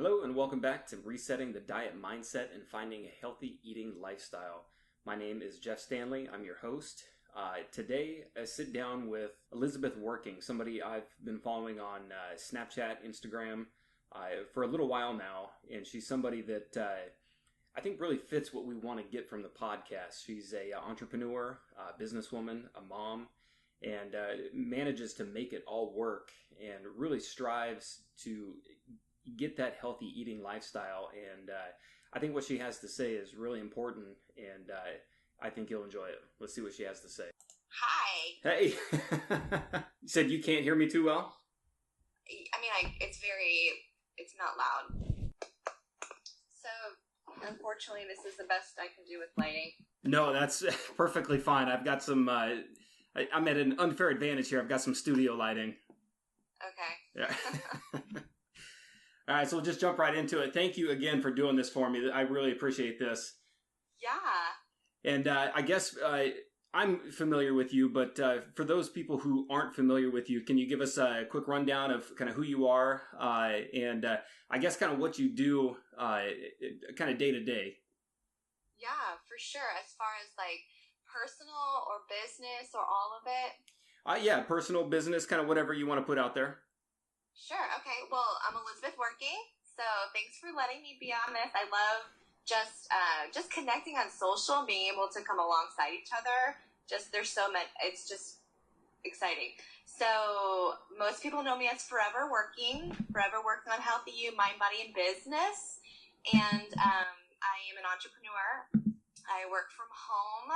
Hello and welcome back to Resetting the Diet Mindset and Finding a Healthy Eating Lifestyle. My name is Jeff Stanley. I'm your host. Today I sit down with Elizabeth Werking, somebody I've been following on Snapchat, Instagram for a little while now, and she's somebody that I think really fits what we want to get from the podcast. She's a entrepreneur, a businesswoman, a mom, and manages to make it all work and really strives to get that healthy eating lifestyle. And I think what she has to say is really important, and I think you'll enjoy it. Let's see what she has to say. Hi. Hey. You said you can't hear me too well? I mean, it's not loud. So, unfortunately, this is the best I can do with lighting. No, that's perfectly fine. I've got some, I'm at an unfair advantage here. I've got some studio lighting. Okay. Yeah. All right, so we'll just jump right into it. Thank you again for doing this for me. I really appreciate this. Yeah. And I guess I'm familiar with you, but for those people who aren't familiar with you, can you give us a quick rundown of kind of who you are and I guess kind of what you do kind of day to day? Yeah, for sure. As far as like personal or business or all of it? Yeah, personal, business, kind of whatever you want to put out there. Sure. Okay. Well, I'm Elizabeth Werking, so thanks for letting me be on this. I love just connecting on social and being able to come alongside each other. There's so many. It's just exciting. So most people know me as Forever Working on healthy you, mind, body, and business. And I am an entrepreneur. I work from home.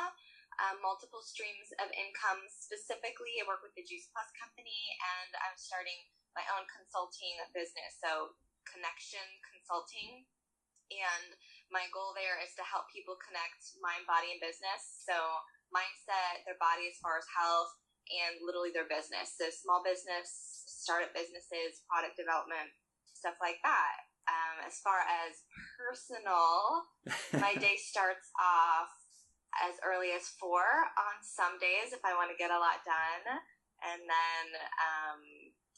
Multiple streams of income. Specifically, I work with the Juice Plus company, and I'm starting my own consulting business, so connection consulting. And my goal there is to help people connect mind, body, and business. So mindset, their body as far as health, and literally their business. So small business, startup businesses, product development, stuff like that. As far as personal, my day starts off as early as 4 on some days if I want to get a lot done. And then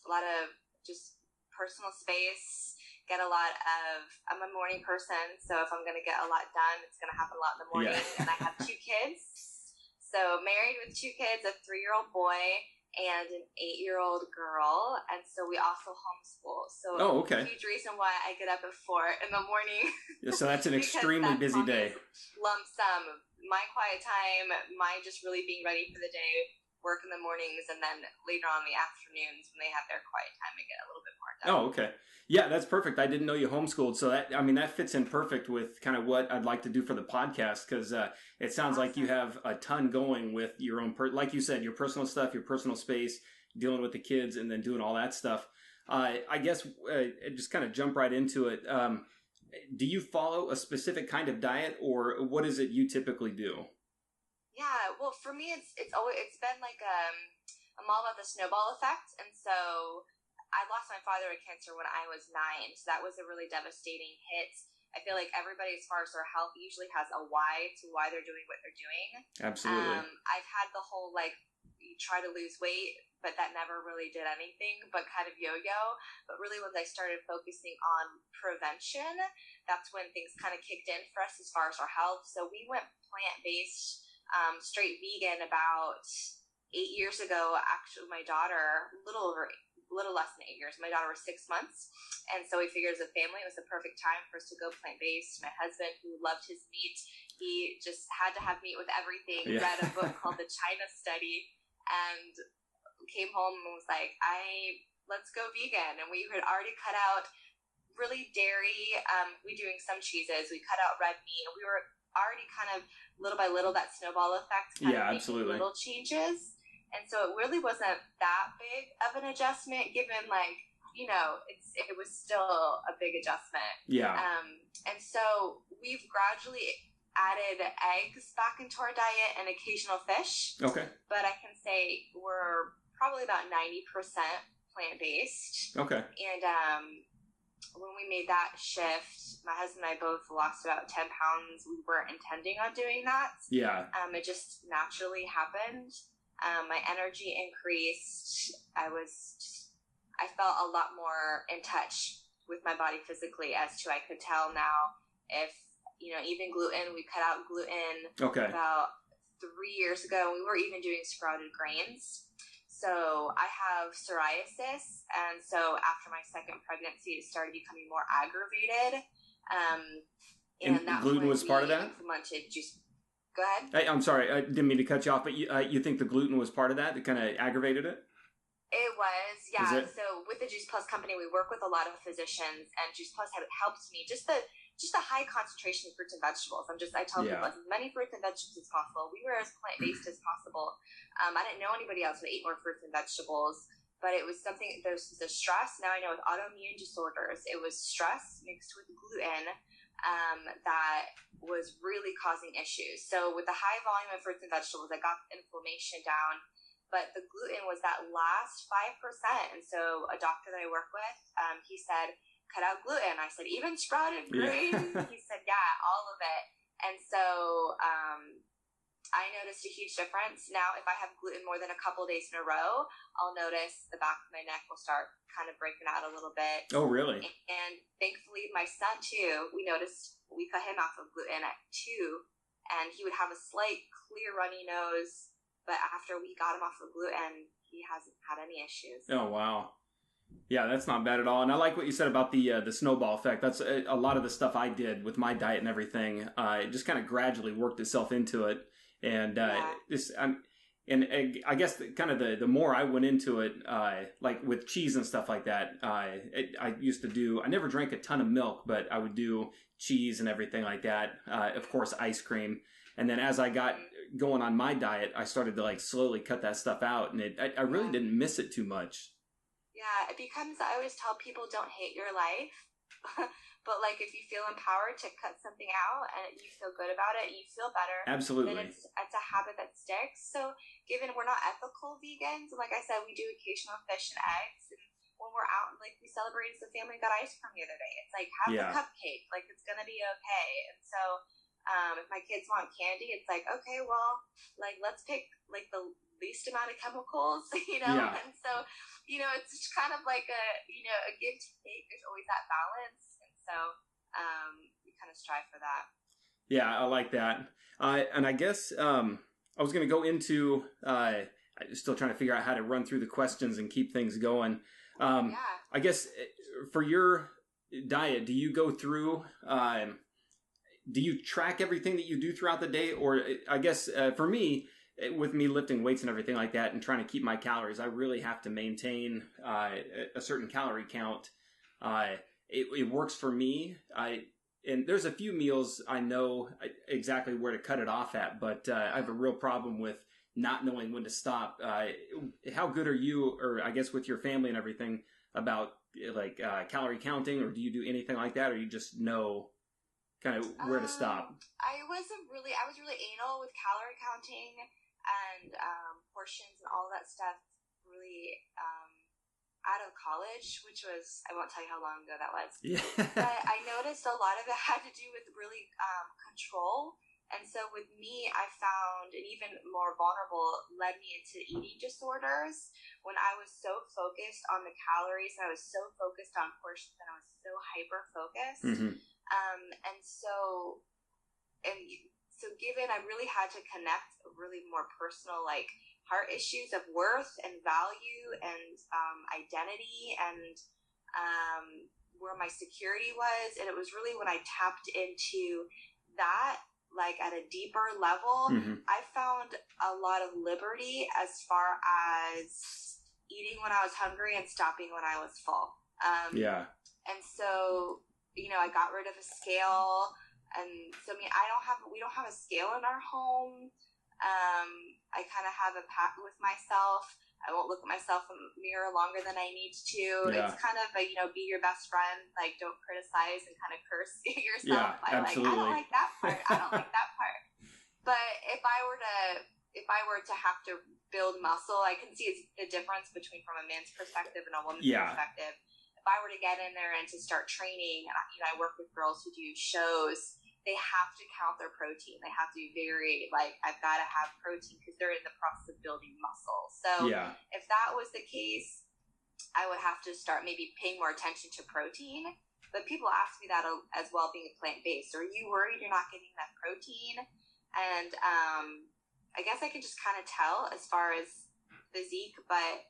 a lot of just personal space, I'm a morning person, so if I'm going to get a lot done, it's going to happen a lot in the morning. Yeah. And I have 2 kids. So married with 2 kids, a 3-year-old boy and an 8-year-old girl. And so we also homeschool. So a huge reason why I get up at 4 in the morning. Yeah, so that's an extremely busy day. Lump sum of my quiet time, my just really being ready for the day, work in the mornings, and then later on in the afternoons when they have their quiet time, I get a little bit more done. Oh, okay. Yeah, that's perfect. I didn't know you homeschooled. So that fits in perfect with kind of what I'd like to do for the podcast, because it sounds like you have a ton going with your own, like you said, your personal stuff, your personal space, dealing with the kids, and then doing all that stuff. I guess just kind of jump right into it. Do you follow a specific kind of diet, or what is it you typically do? Yeah, well, for me, it's been like I'm all about the snowball effect, and so I lost my father to cancer when I was 9, so that was a really devastating hit. I feel like everybody, as far as their health, usually has a why to why they're doing what they're doing. Absolutely. I've had the whole you try to lose weight, but that never really did anything, but kind of yo-yo. But really, once I started focusing on prevention, that's when things kind of kicked in for us as far as our health. So we went plant-based. Straight vegan about 8 years ago. Actually, my daughter, a little less than 8 years. My daughter was 6 months, and so we figured as a family it was the perfect time for us to go plant-based. My husband, who loved his meat, he just had to have meat with everything. Yeah. Read a book called The China Study, and came home and was like, let's go vegan. And we had already cut out really dairy. We doing some cheeses. We cut out red meat, and we were already kind of little by little that snowball effect kind of making absolutely. Little changes. And so it really wasn't that big of an adjustment given it was still a big adjustment. Yeah. And so we've gradually added eggs back into our diet and occasional fish. Okay. But I can say we're probably about 90% plant-based. Okay. And when we made that shift, my husband and I both lost about 10 pounds. We weren't intending on doing that. Yeah. It just naturally happened. My energy increased. I felt a lot more in touch with my body physically as to I could tell now if, even gluten, we cut out gluten about 3 years ago. We were even doing sprouted grains. So I have psoriasis, and so after my second pregnancy, it started becoming more aggravated. And that gluten was part of that? Implemented juice. Go ahead. I'm sorry, I didn't mean to cut you off, but you think the gluten was part of that? It kind of aggravated it? It was, yeah. So with the Juice Plus company, we work with a lot of physicians, and Juice Plus helps me. Just the high concentration of fruits and vegetables. I tell people as many fruits and vegetables as possible. We were as plant-based as possible. I didn't know anybody else who ate more fruits and vegetables, but it was something, there was the stress. Now I know with autoimmune disorders, it was stress mixed with gluten that was really causing issues. So with the high volume of fruits and vegetables, I got inflammation down, but the gluten was that last 5%. And so a doctor that I work with, he said, cut out gluten. I said, even sprouted grains? Yeah. He said, yeah, all of it. And so I noticed a huge difference. Now, if I have gluten more than a couple of days in a row, I'll notice the back of my neck will start kind of breaking out a little bit. Oh, really? And thankfully, my son, too, we cut him off of gluten at 2, and he would have a slight clear runny nose. But after we got him off of gluten, he hasn't had any issues. Oh, wow. Yeah, that's not bad at all. And I like what you said about the snowball effect. That's a lot of the stuff I did with my diet and everything. It just kind of gradually worked itself into it. And I guess the more I went into it, like with cheese and stuff like that, I never drank a ton of milk, but I would do cheese and everything like that. Of course, ice cream. And then as I got going on my diet, I started to like slowly cut that stuff out, and I really didn't miss it too much. Yeah, it becomes, I always tell people, don't hate your life. But like if you feel empowered to cut something out and you feel good about it, you feel better. Absolutely. Then it's a habit that sticks. So given we're not ethical vegans, and like I said, we do occasional fish and eggs. And when we're out, like we celebrated as a family, got ice cream the other day. It's like, have the cupcake. Like it's going to be okay. And so if my kids want candy, it's like, okay, well, like let's pick like the least amount of chemicals, Yeah. And so, it's just kind of like a give to take. There's always that balance. And so, we kind of strive for that. Yeah, I like that. And I guess, I was going to go into, I'm still trying to figure out how to run through the questions and keep things going. I guess for your diet, do you go through, do you track everything that you do throughout the day? Or I guess for me, with me lifting weights and everything like that and trying to keep my calories, I really have to maintain a certain calorie count. It works for me. And there's a few meals I know exactly where to cut it off at, but I have a real problem with not knowing when to stop. How good are you, or I guess with your family and everything, about like calorie counting, or do you do anything like that, or you just know kind of where to stop? I was really anal with calorie counting and portions and all that stuff really out of college, which was, I won't tell you how long ago that was. Yeah. But I noticed a lot of it had to do with really control. And so with me, I found an even more vulnerable led me into eating disorders when I was so focused on the calories and I was so focused on portions and I was so hyper-focused. Mm-hmm. So given I really had to connect really more personal, like heart issues of worth and value and identity and where my security was. And it was really when I tapped into that, like at a deeper level, I found a lot of liberty as far as eating when I was hungry and stopping when I was full. And so, I got rid of a scale. And so, we don't have a scale in our home. I kind of have a pact with myself. I won't look at myself in the mirror longer than I need to. Yeah. It's kind of a, be your best friend. Like, don't criticize and kind of curse yourself. Yeah, absolutely. I don't like that part. I don't like that part. But if I were to have to build muscle, I can see the difference between from a man's perspective and a woman's perspective. If I were to get in there and to start training, I work with girls who do shows. They have to count their protein. They have to be very, I've got to have protein because they're in the process of building muscle. So if that was the case, I would have to start maybe paying more attention to protein. But people ask me that as well, being plant-based. Are you worried you're not getting that protein? And I guess I can just kind of tell as far as physique, but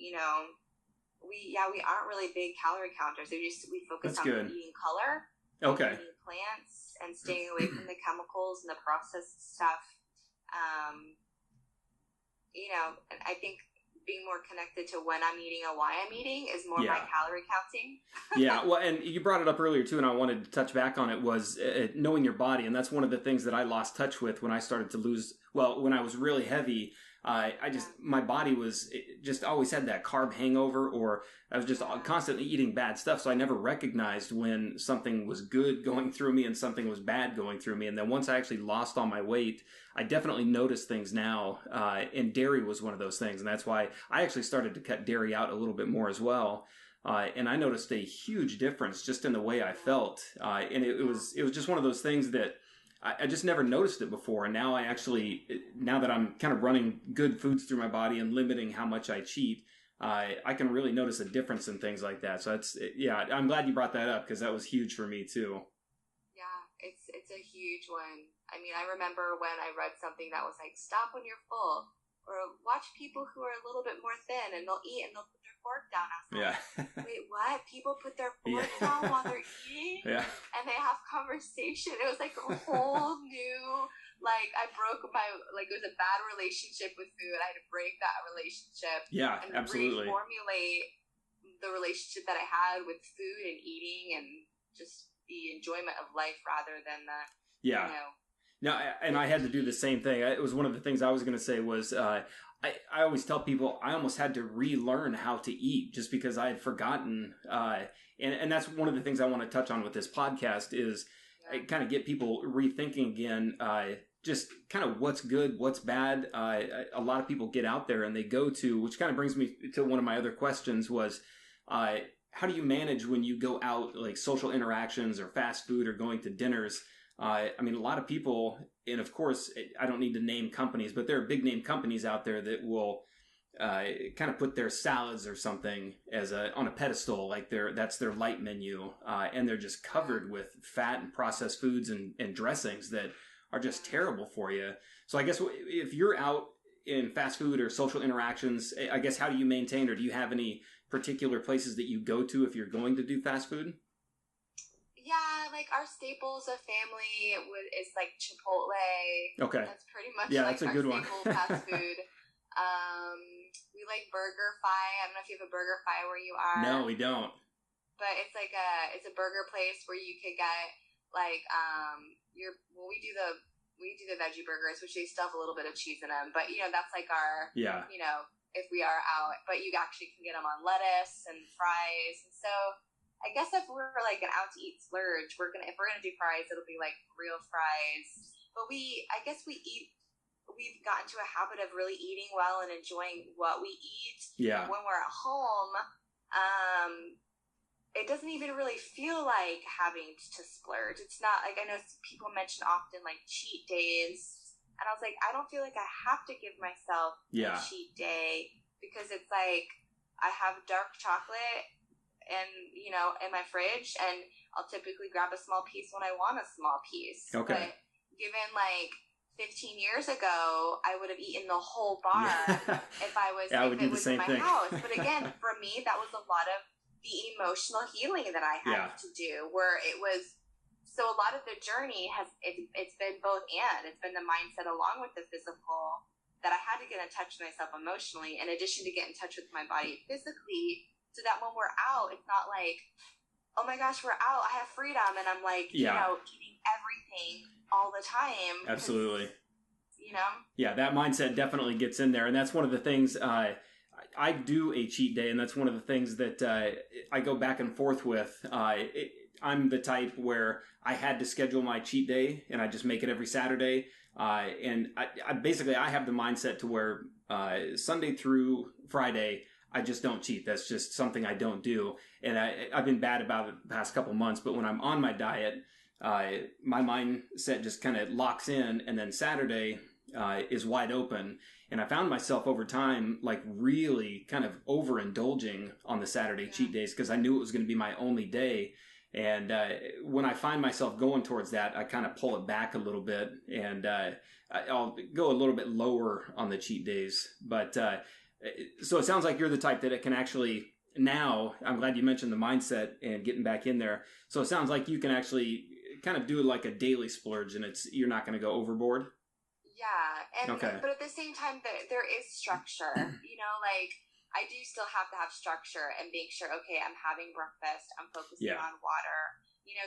we aren't really big calorie counters. We focus on eating color, eating plants, and staying away from the chemicals and the processed stuff. And I think being more connected to when I'm eating and why I'm eating is more my calorie counting. Yeah, well, and you brought it up earlier too, and I wanted to touch back on it, was knowing your body, and that's one of the things that I lost touch with when I started to lose, when I was really heavy. My body was just always had that carb hangover, or I was just constantly eating bad stuff. So I never recognized when something was good going through me and something was bad going through me. And then once I actually lost all my weight, I definitely notice things now. And dairy was one of those things. And that's why I actually started to cut dairy out a little bit more as well. And I noticed a huge difference just in the way I felt. And it was just one of those things that I just never noticed it before, and now now that I'm kind of running good foods through my body and limiting how much I cheat, I can really notice a difference in things like that. So I'm glad you brought that up, because that was huge for me too. Yeah, it's a huge one. I mean, I remember when I read something that was like, stop when you're full, or watch people who are a little bit more thin and they'll eat and they'll put their fork down. I was like, wait, what? People put their fork down while they're eating? Yeah. And they have conversation. It was like a whole new, I broke it was a bad relationship with food. I had to break that relationship. Yeah, and absolutely. reformulate the relationship that I had with food and eating and just the enjoyment of life rather than the, No, and I had to do the same thing. It was one of the things I was going to say was, I always tell people I almost had to relearn how to eat just because I had forgotten. And that's one of the things I want to touch on with this podcast is kind of get people rethinking again, just kind of what's good, what's bad. A lot of people get out there and they go to, which kind of brings me to one of my other questions was, how do you manage when you go out, like social interactions or fast food or going to dinners? I mean, a lot of people, and of course, I don't need to name companies, but there are big name companies out there that will kind of put their salads or something as on a pedestal, like that's their light menu, and they're just covered with fat and processed foods and dressings that are just terrible for you. So I guess if you're out in fast food or social interactions, I guess how do you maintain, or do you have any particular places that you go to if you're going to do fast food? Yeah, our staples of family is Chipotle. Okay. That's pretty much that's a good one. fast food. We like BurgerFi. I don't know if you have a BurgerFi where you are. No, we don't. But it's it's a burger place where you could get we do the veggie burgers, which they still have a little bit of cheese in them. But that's our if we are out. But you actually can get them on lettuce and fries, and so. I guess if we're an out to eat splurge, if we're gonna do fries, it'll be real fries. But we've gotten to a habit of really eating well and enjoying what we eat. Yeah. When we're at home, it doesn't even really feel like having to splurge. It's not I know people mention often cheat days, and I was like, I don't feel like I have to give myself a cheat day, because it's I have dark chocolate and in my fridge, and I'll typically grab a small piece when I want a small piece. Okay. But given 15 years ago, I would have eaten the whole bar if I was if it was in my house. But again, for me, that was a lot of the emotional healing that I had to do, where it was. So a lot of the journey it's been both and. It's been the mindset along with the physical, that I had to get in touch with myself emotionally, in addition to get in touch with my body physically. So that when we're out, it's not oh my gosh, we're out, I have freedom, and I'm eating everything all the time. Absolutely. Yeah, that mindset definitely gets in there. And that's one of the things, I do a cheat day, and that's one of the things that I go back and forth with. I'm the type where I had to schedule my cheat day, and I just make it every Saturday. And I basically, I have the mindset to where Sunday through Friday, I just don't cheat. That's just something I don't do. And I've been bad about it the past couple months, but when I'm on my diet, my mindset just kind of locks in. And then Saturday, is wide open. And I found myself over time, like really kind of overindulging on the Saturday cheat days because I knew it was going to be my only day. And when I find myself going towards that, I kind of pull it back a little bit, and I'll go a little bit lower on the cheat days. But so it sounds like you're the type that it can actually, now, I'm glad you mentioned the mindset and getting back in there. So it sounds like you can actually kind of do like a daily splurge, and you're not going to go overboard. Yeah, and Okay. but at the same time, there is structure. Like I do still have to have structure and make sure. Okay, I'm having breakfast. I'm focusing on water.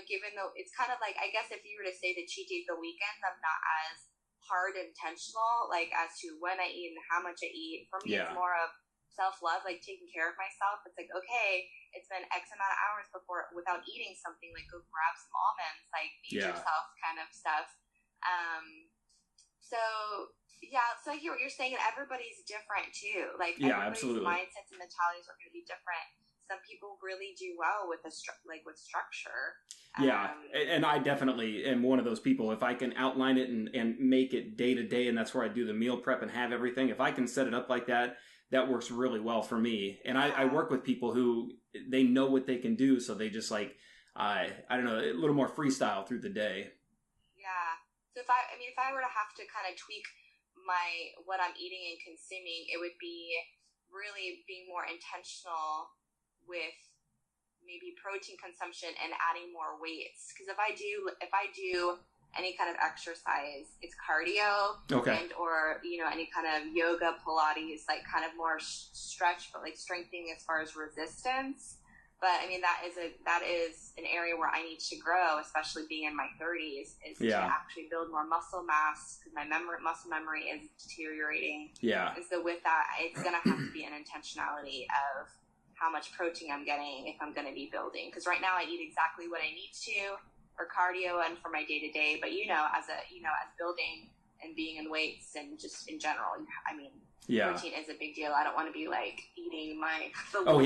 Given though it's kind of like, I guess if you were to say the cheat days, the weekends, I'm not as hard intentional like as to when I eat and how much I eat. For me, it's more of self-love, like taking care of myself. It's like, okay, it's been X amount of hours without eating something, like go grab some almonds, like feed yourself kind of stuff. So I hear what you're saying, and everybody's different too. Like everybody's absolutely. mindsets and mentalities are going to be different. Some people really do well with with structure. Yeah, and I definitely am one of those people. If I can outline it and make it day to day, and that's where I do the meal prep and have everything, if I can set it up like that, that works really well for me. And I work with people who, they know what they can do, so they just like, I don't know, a little more freestyle through the day. Yeah. So if I were to have to kind of tweak what I'm eating and consuming, it would be really being more intentional with maybe protein consumption and adding more weights. Because if I do any kind of exercise, it's cardio, and or any kind of yoga, Pilates, like kind of more stretch, but like strengthening as far as resistance. But I mean, that is an area where I need to grow, especially being in my 30s, is to actually build more muscle mass, because my muscle memory is deteriorating. Yeah. And so with that, it's going to have to be an intentionality of how much protein I'm getting if I'm going to be building. Because right now I eat exactly what I need to for cardio and for my day to day. But as building and being in weights and just in general, I mean, protein is a big deal. I don't want to be like eating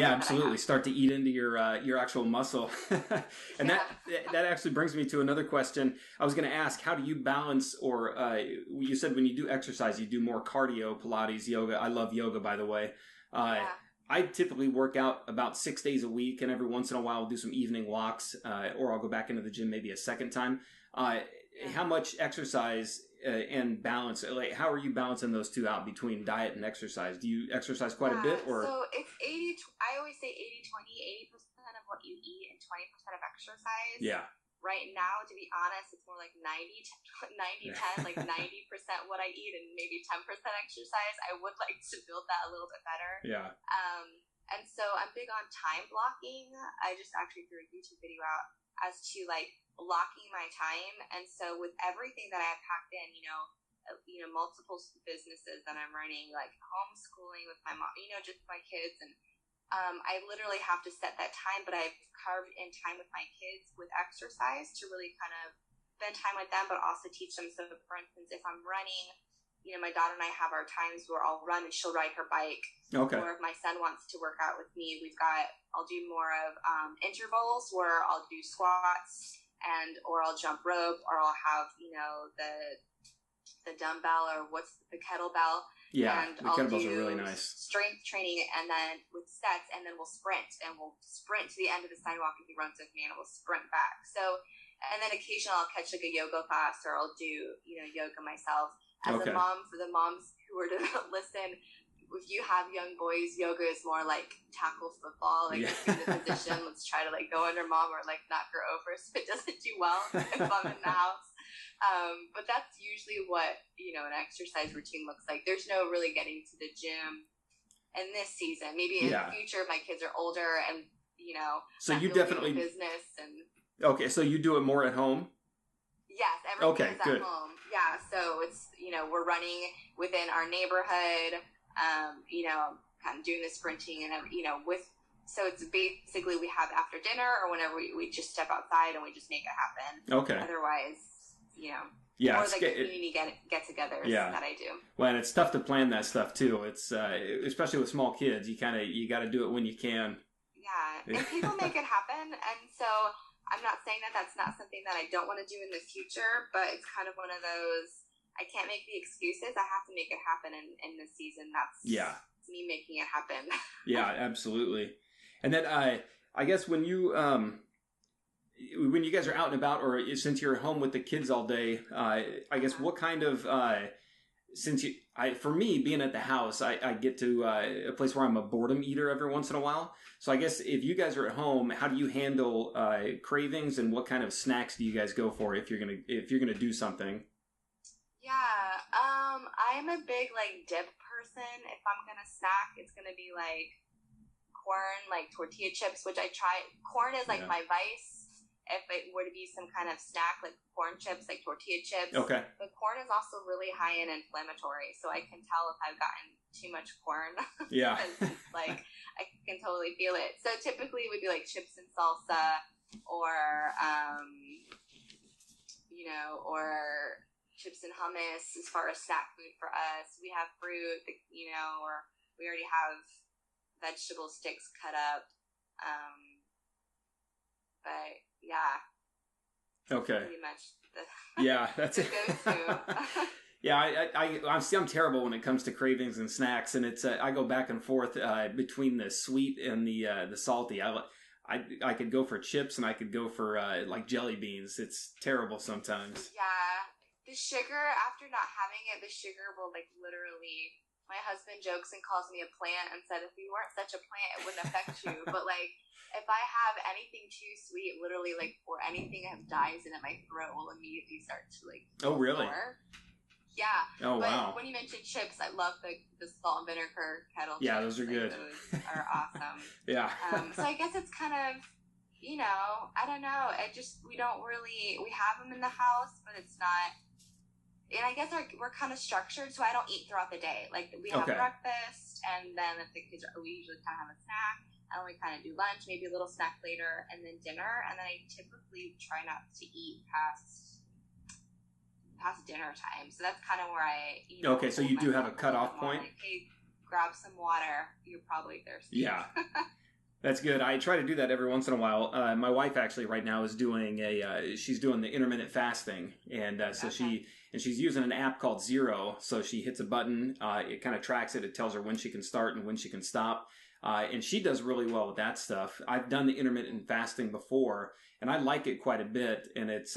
absolutely. Start to eat into your actual muscle. And that actually brings me to another question. I was going to ask, how do you balance, or you said when you do exercise, you do more cardio, Pilates, yoga. I love yoga, by the way. I typically work out about 6 days a week, and every once in a while I'll do some evening walks, or I'll go back into the gym maybe a second time. How much exercise and balance, like how are you balancing those two out between diet and exercise? Do you exercise quite a bit? Or so it's 80, I always say 80-20, 80% of what you eat and 20% of exercise. Yeah. Right now, to be honest, it's more like 90-10, like 90% what I eat and maybe 10% exercise. I would like to build that a little bit better. Yeah. And so I'm big on time blocking. I just actually threw a YouTube video out as to like blocking my time. And so with everything that I have packed in, multiple businesses that I'm running, like homeschooling with my mom, just my kids, and I literally have to set that time, but I've carved in time with my kids with exercise to really kind of spend time with them, but also teach them. So for instance, if I'm running, my daughter and I have our times where I'll run and she'll ride her bike. Okay. Or if my son wants to work out with me, I'll do more of intervals where I'll do squats or I'll jump rope, or I'll have, the dumbbell, or what's the kettlebell. Yeah, and the kettlebells are really nice. Strength training, and then with sets, and then we'll sprint to the end of the sidewalk if he runs with me, and we'll sprint back. So, and then occasionally I'll catch like a yoga class, or I'll do, yoga myself. As a mom, for the moms who are to listen, if you have young boys, yoga is more like tackle football, like in the position, let's try to like go under mom or like knock her over so it doesn't do well if I'm in the house. But that's usually what, an exercise routine looks like. There's no really getting to the gym in this season. Maybe in the future, my kids are older and, so you definitely business and. Okay. So you do it more at home? Yes. Everything is at home. Yeah. So it's, we're running within our neighborhood, kind of doing the sprinting and, so it's basically we have after dinner or whenever we just step outside and we just make it happen. Okay. Otherwise, or the community get-togethers that I do. Well, and it's tough to plan that stuff too. It's especially with small kids. You got to do it when you can. Yeah, and people make it happen. And so I'm not saying that that's not something that I don't want to do in the future, but it's kind of one of those. I can't make the excuses. I have to make it happen in this season. That's me making it happen. Yeah, absolutely. And then I guess when you guys are out and about, or since you're home with the kids all day, I guess what kind of for me, being at the house, I get to a place where I'm a boredom eater every once in a while. So I guess if you guys are at home, how do you handle cravings, and what kind of snacks do you guys go for if you're gonna do something? Yeah, I'm a big like dip person. If I'm gonna snack, it's gonna be like corn, like tortilla chips, which I try. Corn is like my vice. If it were to be some kind of snack, like corn chips, like tortilla chips. Okay. But corn is also really high in inflammatory, so I can tell if I've gotten too much corn. Yeah. Like, I can totally feel it. So typically it would be like chips and salsa, or, or chips and hummus as far as snack food for us. We have fruit, or we already have vegetable sticks cut up. But yeah. Okay. Pretty much that's it. Go-to. Yeah, I'm terrible when it comes to cravings and snacks, and it's I go back and forth between the sweet and the salty. I could go for chips, and I could go for like jelly beans. It's terrible sometimes. Yeah, the sugar, after not having it, the sugar will like literally. My husband jokes and calls me a plant and said, if you weren't such a plant, it wouldn't affect you. But like, if I have anything too sweet, literally like, or anything that dyes in it, my throat will immediately start to like. Oh, really? Sore. Yeah. Oh, but wow. when you mentioned chips, I love the salt and vinegar kettle chips. Yeah, those are good. Those are awesome. Yeah. So I guess it's kind of, I don't know. We have them in the house, but it's not. And I guess we're kind of structured, so I don't eat throughout the day. Like, we have breakfast, and then if the kids we usually kind of have a snack, and then we kind of do lunch, maybe a little snack later, and then dinner. And then I typically try not to eat past dinner time. So that's kind of where I, Okay, so you do have a cutoff point? Like, hey, grab some water. You're probably thirsty. Yeah. That's good. I try to do that every once in a while. My wife actually right now is doing she's doing the intermittent fasting, and so she's using an app called Zero. So she hits a button, it kind of tracks it. It tells her when she can start and when she can stop, and she does really well with that stuff. I've done the intermittent fasting before, and I like it quite a bit. And it's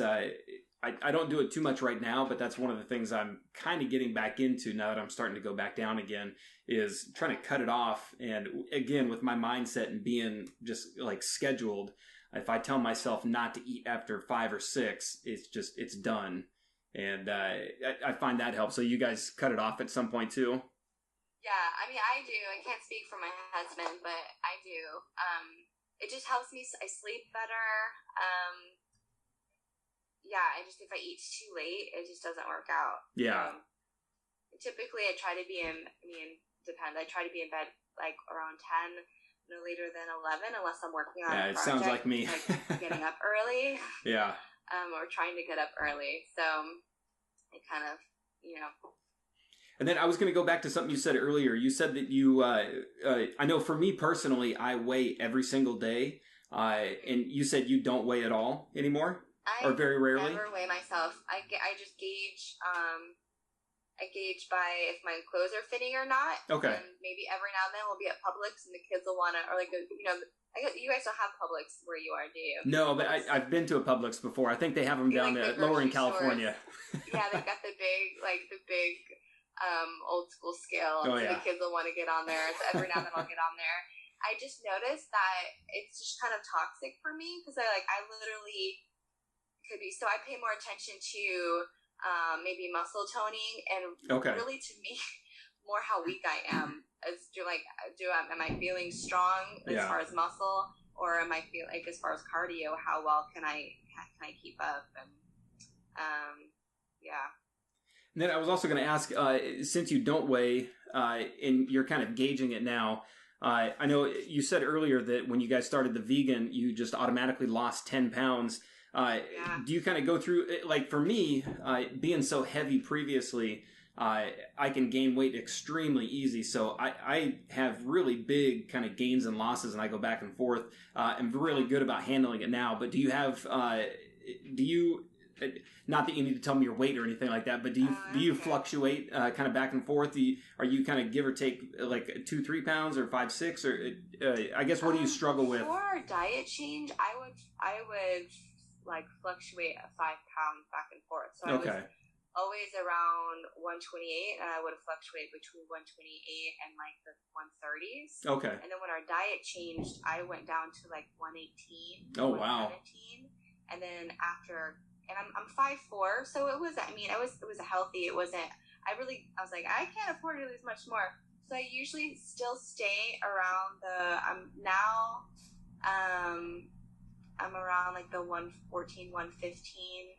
I don't do it too much right now, but that's one of the things I'm kind of getting back into now that I'm starting to go back down again, is trying to cut it off. And again, with my mindset and being just like scheduled, if I tell myself not to eat after 5 or 6, it's done. And I find that helps. So you guys cut it off at some point too? Yeah, I mean, I do. I can't speak for my husband, but I do. It just helps me. I sleep better. Yeah, if I eat too late, it just doesn't work out. Yeah. Typically, I try to be depends. I try to be in bed like around 10, no later than 11, unless I'm working on a project. Yeah, it sounds like me. Like getting up early. Yeah. Or trying to get up early. So it kind of, And then I was going to go back to something you said earlier. You said that you, I know for me personally, I weigh every single day. And you said you don't weigh at all anymore? Or very rarely? I never weigh myself. I just gauge. I gauge by if my clothes are fitting or not. Okay. And maybe every now and then we'll be at Publix and the kids will want to, or like, I guess you guys don't have Publix where you are, do you? No, but I've been to a Publix before. I think they have them down lower in California. Yeah, they've got the big old school scale. Oh, so yeah. The kids will want to get on there. So every now and then I'll get on there. I just noticed that it's just kind of toxic for me because I literally could be. So I pay more attention to maybe muscle toning and really to me more how weak I am. Am I feeling strong as far as muscle, or am I feel like as far as cardio? How well can I keep up? And yeah. And then I was also going to ask, since you don't weigh, and you're kind of gauging it now. I know you said earlier that when you guys started the vegan, you just automatically lost 10 pounds. Do you kind of go through, like for me, being so heavy previously, I can gain weight extremely easy. So I have really big kind of gains and losses, and I go back and forth. I'm really good about handling it now. But do you have, not that you need to tell me your weight or anything like that, but do you fluctuate kind of back and forth? Are you kind of give or take like 2-3 pounds or 5-6 or I guess what do you struggle with? For a diet change, I would like fluctuate at 5 pounds back and forth. So I was always around 128, and I would fluctuate between 128 and like the 130s. Okay. And then when our diet changed, I went down to like 118. Oh 117. Wow. And then after, and I'm 5'4", so it was. I mean, it was a healthy. It wasn't. I was like, I can't afford to lose much more. So I usually still stay around the. I'm around like the 114, 115.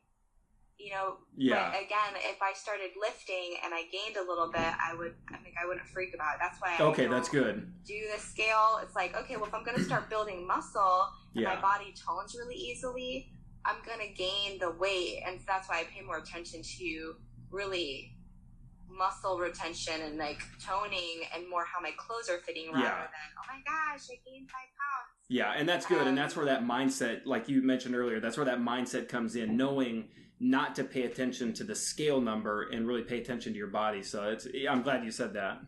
You know, yeah. But again, if I started lifting and I gained a little bit, I wouldn't freak about it. That's why that's good. Do the scale. It's like, okay, well, if I'm going to start building muscle and my body tones really easily, I'm going to gain the weight. And that's why I pay more attention to really muscle retention and like toning and more how my clothes are fitting rather than, oh my gosh, I gained 5 pounds. Yeah, and that's good. And that's where that mindset, like you mentioned earlier, that's where that mindset comes in, knowing not to pay attention to the scale number and really pay attention to your body. So I'm glad you said that.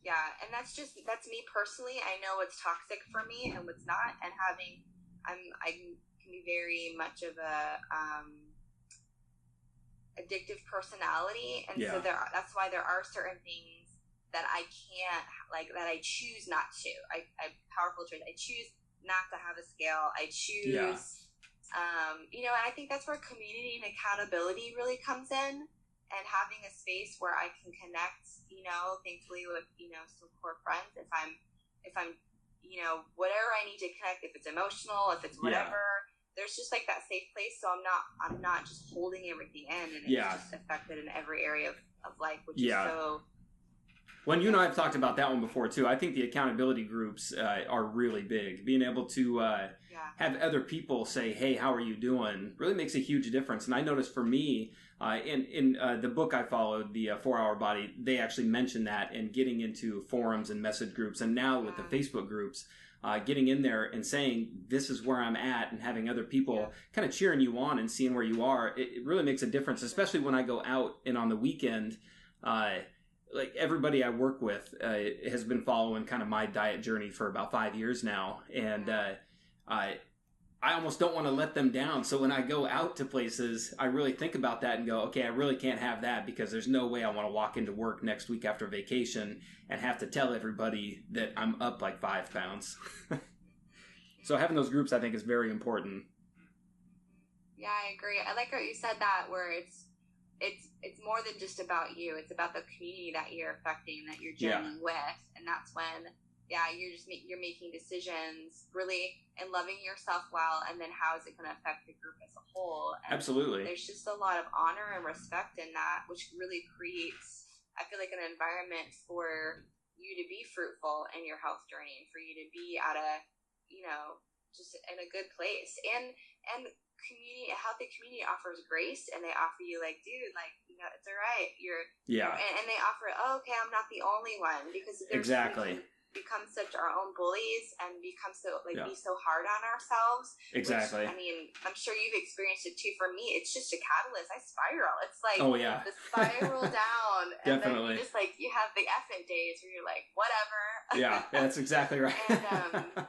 Yeah. And that's me personally. I know what's toxic for me and what's not. And I can be very much of a, addictive personality. And so that's why there are certain things that I can't, like, that I choose not to. I powerful choice. I choose not to have a scale. I choose, and I think that's where community and accountability really comes in, and having a space where I can connect, thankfully with, some core friends. If I'm, whatever I need to connect, if it's emotional, if it's whatever, there's just like that safe place. So I'm not just holding everything in, and it's just affected in every area of life, which is so. Well, you and I have talked about that one before too. I think the accountability groups are really big. Being able to have other people say, "Hey, how are you doing?" really makes a huge difference. And I noticed for me, in the book I followed, the 4-Hour Body, they actually mentioned that, and getting into forums and message groups, and now with the Facebook groups, getting in there and saying, "This is where I'm at," and having other people kind of cheering you on and seeing where you are. It really makes a difference, especially when I go out and on the weekend. Like everybody I work with has been following kind of my diet journey for about 5 years now, and I almost don't want to let them down. So when I go out to places, I really think about that and go, okay, I really can't have that, because there's no way I want to walk into work next week after vacation and have to tell everybody that I'm up like 5 pounds. So having those groups, I think, is very important. Yeah, I agree. I like what you said that, where it's more than just about you. It's about the community that you're affecting, that you're journeying with, and that's when you're making decisions really and loving yourself well, and then how is it going to affect the group as a whole? And absolutely. There's just a lot of honor and respect in that, which really creates, I feel like, an environment for you to be fruitful in your health journey, and for you to be at a, just in a good place. And a healthy community offers grace, and they offer you like, dude, like, it's all right. And they offer, okay, I'm not the only one, because exactly. Become such our own bullies and become so be so hard on ourselves. Exactly. Which, I mean, I'm sure you've experienced it too. For me, it's just a catalyst. I spiral. It's like the spiral down. And definitely. Then you just you have the effort days where you're like, whatever. Yeah, that's exactly right. And,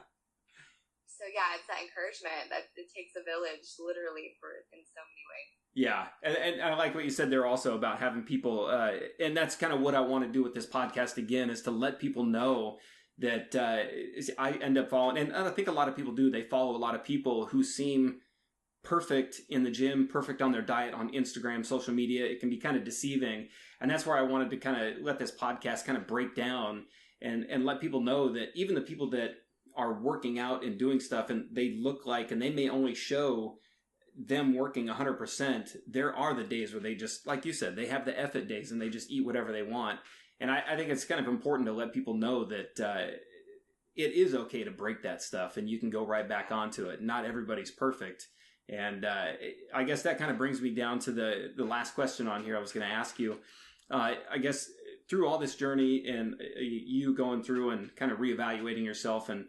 so it's that encouragement that it takes a village, literally, in so many ways. Yeah, and I like what you said there also about having people, and that's kind of what I want to do with this podcast again, is to let people know that I end up following, and I think a lot of people do, they follow a lot of people who seem perfect in the gym, perfect on their diet, on Instagram, social media. It can be kind of deceiving, and that's where I wanted to kind of let this podcast kind of break down and let people know that even the people that are working out and doing stuff, and they look like, and they may only show them working 100%, there are the days where they just, like you said, they have the effort days and they just eat whatever they want. And I think it's kind of important to let people know that it is okay to break that stuff, and you can go right back onto it. Not everybody's perfect. And I guess that kind of brings me down to the last question on here I was going to ask you. I guess through all this journey and you going through and kind of reevaluating yourself and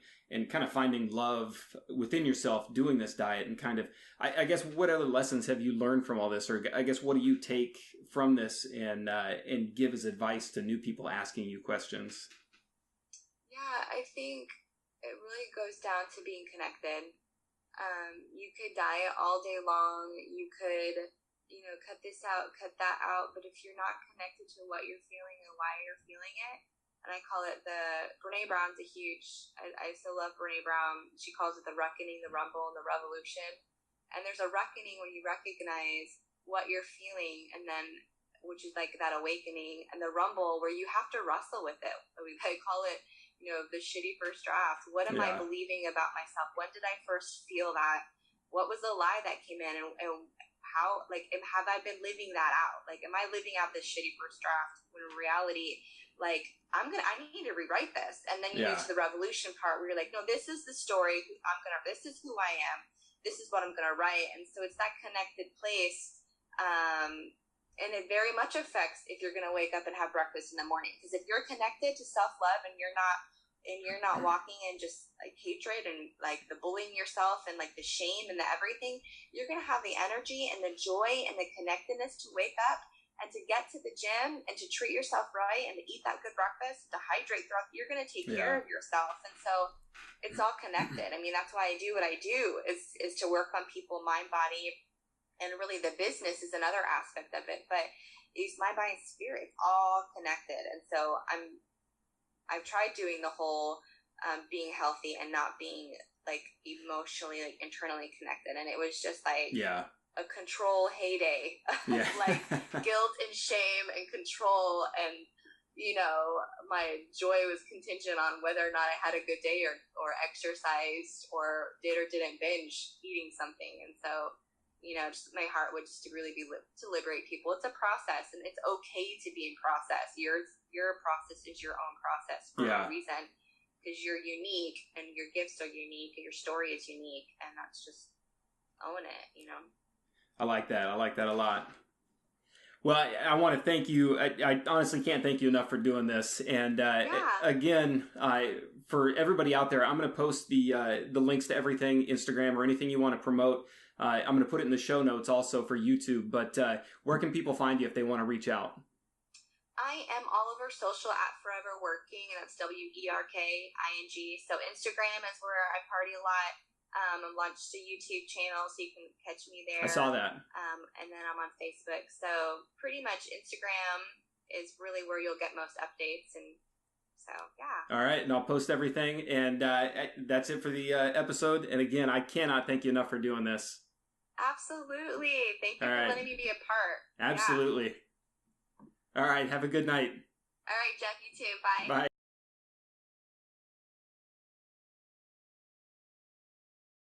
kind of finding love within yourself doing this diet and kind of, I guess, what other lessons have you learned from all this? Or I guess, what do you take from this and give as advice to new people asking you questions? Yeah, I think it really goes down to being connected. You could diet all day long. You could, cut this out, cut that out. But if you're not connected to what you're feeling and why you're feeling it, and I call it Brene Brown's a huge, I still love Brene Brown. She calls it the reckoning, the rumble, and the revolution. And there's a reckoning when you recognize what you're feeling, and then, which is like that awakening, and the rumble where you have to wrestle with it. I call it, the shitty first draft. What am I believing about myself? When did I first feel that? What was the lie that came in? And how, have I been living that out? Am I living out this shitty first draft when in reality, I need to rewrite this. And then you get to the revolution part where you're like, no, this is the story. This is who I am. This is what I'm going to write. And so it's that connected place. And it very much affects if you're going to wake up and have breakfast in the morning. Because if you're connected to self-love and you're not walking in just hatred and the bullying yourself and the shame and the everything, you're going to have the energy and the joy and the connectedness to wake up and to get to the gym and to treat yourself right and to eat that good breakfast, to hydrate throughout. You're going to take care of yourself. And so it's all connected. I mean, that's why I do what I do is to work on people, mind, body, and really the business is another aspect of it. But it's mind, body, and spirit. It's all connected. And so I've tried doing the whole being healthy and not being emotionally, internally connected. And it was just a control heyday of guilt and shame and control. And, my joy was contingent on whether or not I had a good day or exercised or did or didn't binge eating something. And so, just my heart would just to really be to liberate people. It's a process, and it's okay to be in process. Your process is your own process for a reason, because you're unique and your gifts are unique and your story is unique, and that's just own it. I like that. I like that a lot. Well, I want to thank you. I honestly can't thank you enough for doing this. And again, for everybody out there, I'm going to post the links to everything, Instagram or anything you want to promote. I'm going to put it in the show notes also for YouTube. But where can people find you if they want to reach out? I am all over social at Forever Working, and that's WERKING. So Instagram is where I party a lot. I launched a YouTube channel, so you can catch me there. I saw that. And then I'm on Facebook. So pretty much Instagram is really where you'll get most updates. And so, yeah. All right. And I'll post everything. And that's it for the episode. And again, I cannot thank you enough for doing this. Absolutely. Thank you for letting me be a part. Absolutely. Yeah. All right. Have a good night. All right, Jeff. You too. Bye. Bye.